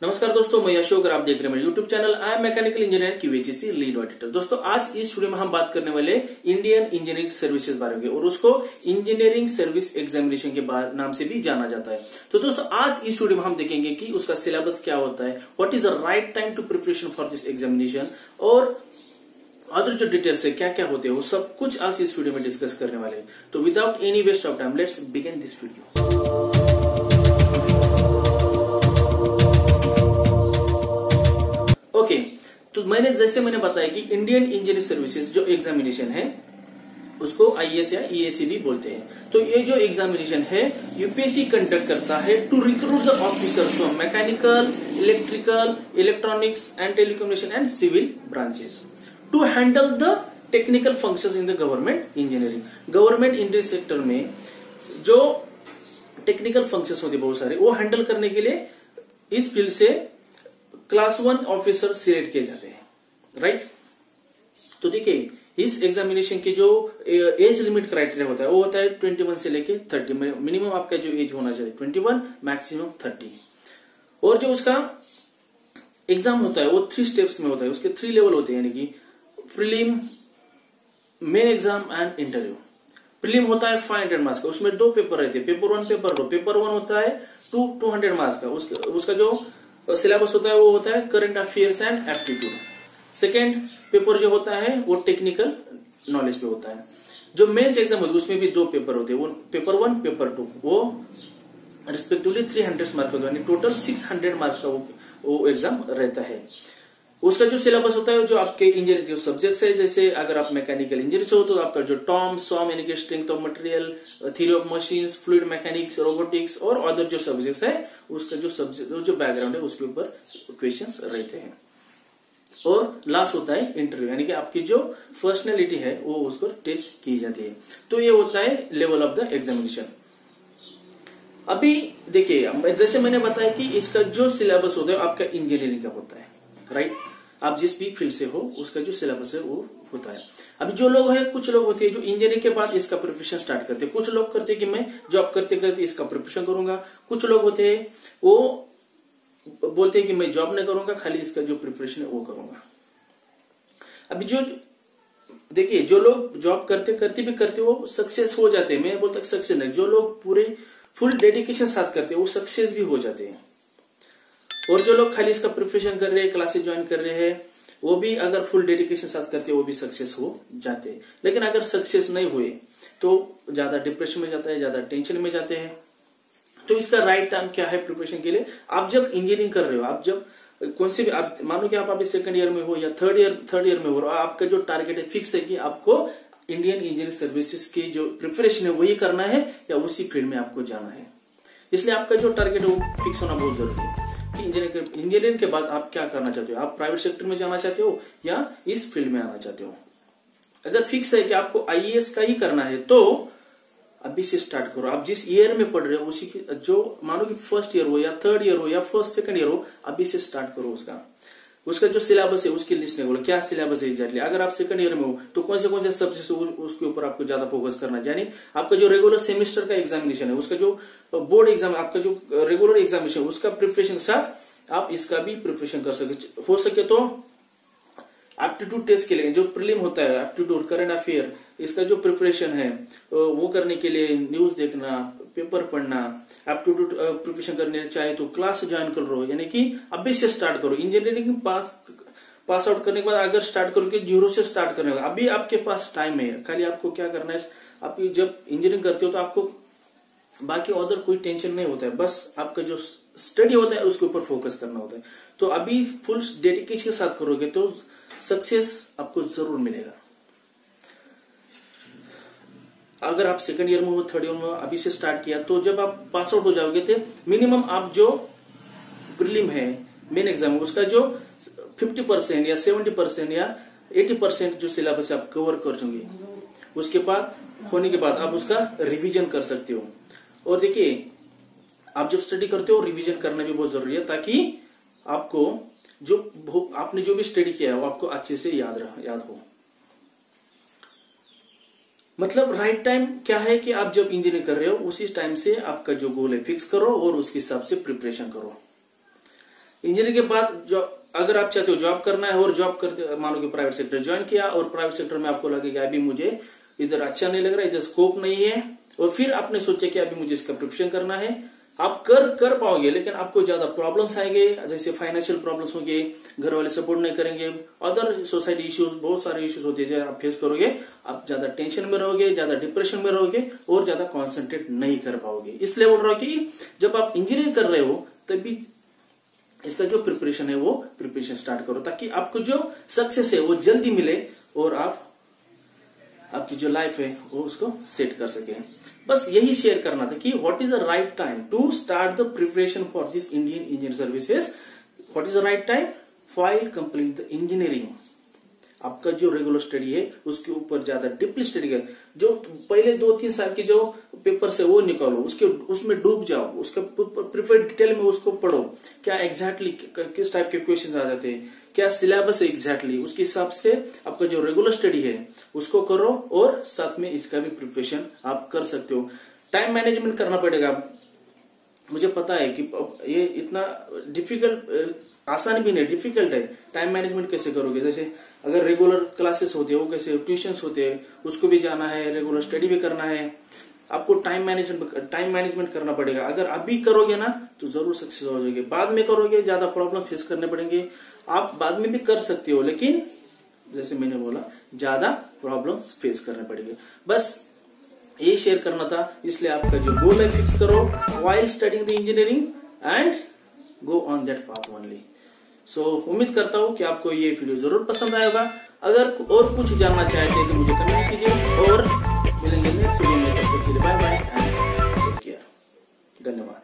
नमस्कार दोस्तों, मैं अशोक और आप देख रहे हैं मेरे YouTube channel I am mechanical engineer QHSE lead auditor. दोस्तों आज इस वीडियो में हम बात करने वाले इंडियन इंजीनियरिंग सर्विसेज बारे में और उसको इंजीनियरिंग सर्विस एग्जामिनेशन के नाम से भी जाना जाता है। तो दोस्तों आज इस वीडियो में हम देखेंगे कि उसका सिलेबस क्या होता है, what is the right time to preparation for this examination और अदर जो डिटेल्स है क्या क्या होते हैं वो सब कुछ आज इस वीडियो में डिस्कस करने वाले हैं। तो without any waste of time let's begin this video. Okay, तो जैसे मैंने बताया कि इंडियन इंजीनियरिंग सर्विसेज जो एग्जामिनेशन है उसको IAS या EAC भी बोलते हैं। तो ये जो एग्जामिनेशन है यूपीएससी कंडक्ट करता है to recruit the officers from mechanical, electrical, electronics and telecommunication and civil branches to handle the technical functions in the government engineering. Government engineering sector में जो टेक्निकल फंक्शंस होते हैं बहुत सारे, वो हैंडल करने के लिए इस फील्ड से क्लास 1 ऑफिसर सिलेक्ट किए जाते हैं, राइट। तो देखिए इस एग्जामिनेशन की जो एज लिमिट क्राइटेरिया होता है वो होता है 21 से लेके 30। मिनिमम आपका जो एज होना चाहिए 21, मैक्सिमम 30। और जो उसका एग्जाम होता है वो 3 स्टेप्स में होता है, उसके 3 लेवल होते हैं, यानी कि prelim, main exam and interview. Prelim होता है 500 मार्क्स का, उसमें 2 पेपर रहते हैं, पेपर 1 पेपर 2। पेपर 1 होता है 200 मार्क्स का, उसका जो सिलेबस होता है वो होता है current affairs and aptitude. Second paper जो होता है वो टेक्निकल नॉलेज पे होता है। जो मेंस एग्जाम होता है उसमें भी 2 पेपर होते हैं, वो पेपर 1 पेपर 2, वो रिस्पेक्टिवली 300 मार्क्स का, यानी टोटल 600 मार्क्स का वो एग्जाम रहता है। उसका जो सिलेबस होता है जो आपके इंजीनियरिंग जो सब्जेक्ट्स है, जैसे अगर आप मैकेनिकल इंजीनियर से हो तो आपका जो टॉम सॉम यानी कि strength of material, theory of machines, fluid mechanics, robotics और अदर जो सब्जेक्ट्स है उसका जो सब्जेक्ट जो बैकग्राउंड है उसके ऊपर क्वेश्चंस रहते हैं। और लास्ट होता है इंटरव्यू, यानी कि आपकी जो पर्सनैलिटी है वो उसको टेस्ट की जाती है। तो ये होता है लेवल ऑफ द एग्जामिनेशन। अभी देखिए जैसे मैंने बताया कि इसका जो सिलेबस होता है आपका इंजीनियरिंग का होता है, राइट। आप जिस भी फील्ड से हो उसका जो सिलेबस है वो होता है। अभी जो लोग हैं, कुछ लोग होते हैं जो इंजीनियरिंग के बाद इसका प्रिपरेशन स्टार्ट करते हैं। कुछ लोग करते हैं कि मैं जॉब करते करते इसका प्रिपरेशन करूंगा। कुछ लोग होते हैं वो बोलते हैं कि मैं जॉब नहीं करूंगा, खाली इसका जो प्रिपरेशन है वो करूंगा। अभी जो देखिए जो लोग जॉब करते करते भी करते वो सक्सेस हो जाते हैं, मैं बोलता सक्सेस नहीं, जो लोग पूरे फुल डेडिकेशन साथ करते हैं वो सक्सेस भी हो जाते हैं। और जो लोग खाली इसका प्रिपरेशन कर रहे हैं, क्लासेस ज्वाइन कर रहे हैं, वो भी अगर फुल डेडिकेशन साथ करते हैं वो भी सक्सेस हो जाते हैं। लेकिन अगर सक्सेस नहीं हुए तो ज्यादा डिप्रेशन में जाता है, ज्यादा टेंशन में जाते हैं। तो इसका राइट टाइम क्या है प्रिपरेशन के लिए? आप जब इंजीनियरिंग कर रहे हो, आप जब कौन से भी आप मानो कि आप अभी सेकंड ईयर में हो या थर्ड ईयर में हो और आपका जो टारगेट है फिक्स है कि आपको इंडियन इंजीनियरिंग सर्विसेज की जो प्रिपरेशन है वही करना है या उसी फील्ड में आपको जाना है, इसलिए आपका जो टारगेट है वो फिक्स होना बहुत जरूरी है। इंजीनियरिंग के बाद आप क्या करना चाहते हो? आप प्राइवेट सेक्टर में जाना चाहते हो या इस फील्ड में आना चाहते हो? अगर फिक्स है कि आपको IAS का ही करना है तो अभी से स्टार्ट करो। आप जिस ईयर में पढ़ रहे हो उसी की जो मानो कि फर्स्ट ईयर हो या थर्ड ईयर हो या सेकंड ईयर हो, अभी से स्टार्ट करो। उसका जो सिलेबस है उसकी लिस्ट निकालो, क्या सिलेबस है एग्जैक्टली। अगर आप सेकंड ईयर में हो तो कौन से सब्जेक्ट उसके ऊपर आपको ज्यादा फोकस करना है। यानी आपका जो रेगुलर सेमेस्टर का एग्जामिनेशन है, उसका जो बोर्ड एग्जाम, आपका जो रेगुलर एग्जामिनेशन है उसका प्रिपरेशन के साथ आप इसका भी प्रिपरेशन कर सके। हो सके तो एप्टीट्यूड टेस्ट के लिए जो प्रीलिम होता है, एप्टीट्यूड, करंट अफेयर, इसका जो प्रिपरेशन है वो करने के लिए न्यूज देखना, पेपर पढ़ना, एप्टीट्यूड प्रिपरेशन करने चाहे तो क्लास ज्वाइन कर लो, यानी कि अभी से स्टार्ट करो। इंजीनियरिंग पास आउट करने के बाद अगर स्टार्ट करोगे 0 से स्टार्ट करने का, अभी आपके पास टाइम है। खाली आपको क्या करना है, आप जब इंजीनियरिंग करते हो तो आपको बाकी अदर कोई टेंशन नहीं होता है, बस आपका जो स्टडी होता है उसके ऊपर फोकस करना होता है। तो अभी फुल डेडिकेशन के साथ करोगे तो सक्सेस आपको जरूर मिलेगा। अगर आप सेकंड ईयर में हो, थर्ड ईयर में अभी से स्टार्ट किया तो जब आप पास आउट हो जाओगे तो मिनिमम आप जो प्रीलिम है, मेन एग्जाम है, उसका जो 50% या 70% या 80% जो सिलेबस आप कवर कर चुके, उसके बाद होने के बाद आप उसका रिवीजन कर सकते हो। और देखिए आप जब स्टडी करते हो रिवीजन करना भी बहुत जरूरी है, ताकि आपको आपने जो भी स्टडी किया है वो आपको अच्छे से याद हो। मतलब राइट टाइम क्या है कि आप जब इंजीनियरिंग कर रहे हो उसी टाइम से आपका जो गोल है फिक्स करो और उसके हिसाब से प्रिपरेशन करो। इंजीनियरिंग के बाद जो अगर आप चाहते हो जॉब करना है और जॉब करते मानो कि प्राइवेट सेक्टर ज्वाइन किया और प्राइवेट सेक्टर में आपको लगेगा अभी मुझे इधर अच्छा नहीं लग रहा है, इधर स्कोप नहीं है, और फिर आपने सोचा कि अभी मुझे इसका प्रिपरेशन करना है, आप कर पाओगे, लेकिन आपको ज्यादा प्रॉब्लम्स आएंगे, जैसे फाइनेंशियल प्रॉब्लम्स होंगे, घर वाले सपोर्ट नहीं करेंगे, अदर सोसाइटी इश्यूज, बहुत सारे इश्यूज होते हैं आप फेस करोगे, आप ज्यादा टेंशन में रहोगे, ज्यादा डिप्रेशन में रहोगे और ज्यादा कॉन्सेंट्रेट नहीं कर पाओगे। इसलिए बोल रहा हूं कि जब आप इंजीनियरिंग कर रहे हो तभी इसका जो प्रिपरेशन है वो प्रिपरेशन स्टार्ट करो, ताकि आपको जो सक्सेस है वो जल्दी मिले और आप आपकी जो लाइफ है वो उसको सेट कर सके। बस यही शेयर करना था कि what is the right time to start the preparation for this Indian engineering services. What is the right time? While complete the engineering. आपका जो रेगुलर स्टडी है उसके ऊपर ज्यादा डीपली स्टडी कर, जो पहले 2-3 साल के जो पेपर से वो निकालो, उसमें डूब जाओ, उसका प्रिफर्ड डिटेल में उसको पढ़ो, क्या एग्जैक्टली किस टाइप के क्वेश्चन आ जाते हैं, क्या सिलेबस है एग्जैक्टली, उसके हिसाब से आपका जो रेगुलर स्टडी है उसको करो और साथ में इसका भी प्रिपरेशन आप कर सकते हो। टाइम मैनेजमेंट करना पड़ेगा। मुझे पता है कि ये इतना डिफिकल्ट, आसान भी नहीं, डिफिकल्ट है। टाइम मैनेजमेंट कैसे करोगे? जैसे अगर रेगुलर क्लासेस होते हैं वो कैसे, ट्यूशंस होते हैं उसको भी जाना है, रेगुलर स्टडी भी करना है, आपको टाइम मैनेजमेंट करना पड़ेगा। अगर अभी करोगे ना तो जरूर सक्सेस हो जाओगे, बाद में करोगे ज्यादा प्रॉब्लम फेस करने पड़ेंगे। आप बाद में भी कर सकते हो, लेकिन जैसे मैंने बोला ज्यादा प्रॉब्लम फेस करने पड़ेंगे। बस ये शेयर करना था, इसलिए आपका जो गोल है फिक्स करो while studying the engineering and go on that path only. So उम्मीद करता हूं कि आपको ये वीडियो जरूर पसंद आएगा। अगर और कुछ जानना चाहते हैं तो मुझे कमेंट कीजिए और मिलेंगे नेक्स्ट वीडियो में। तब तक के लिए bye bye and take care. धन्यवाद।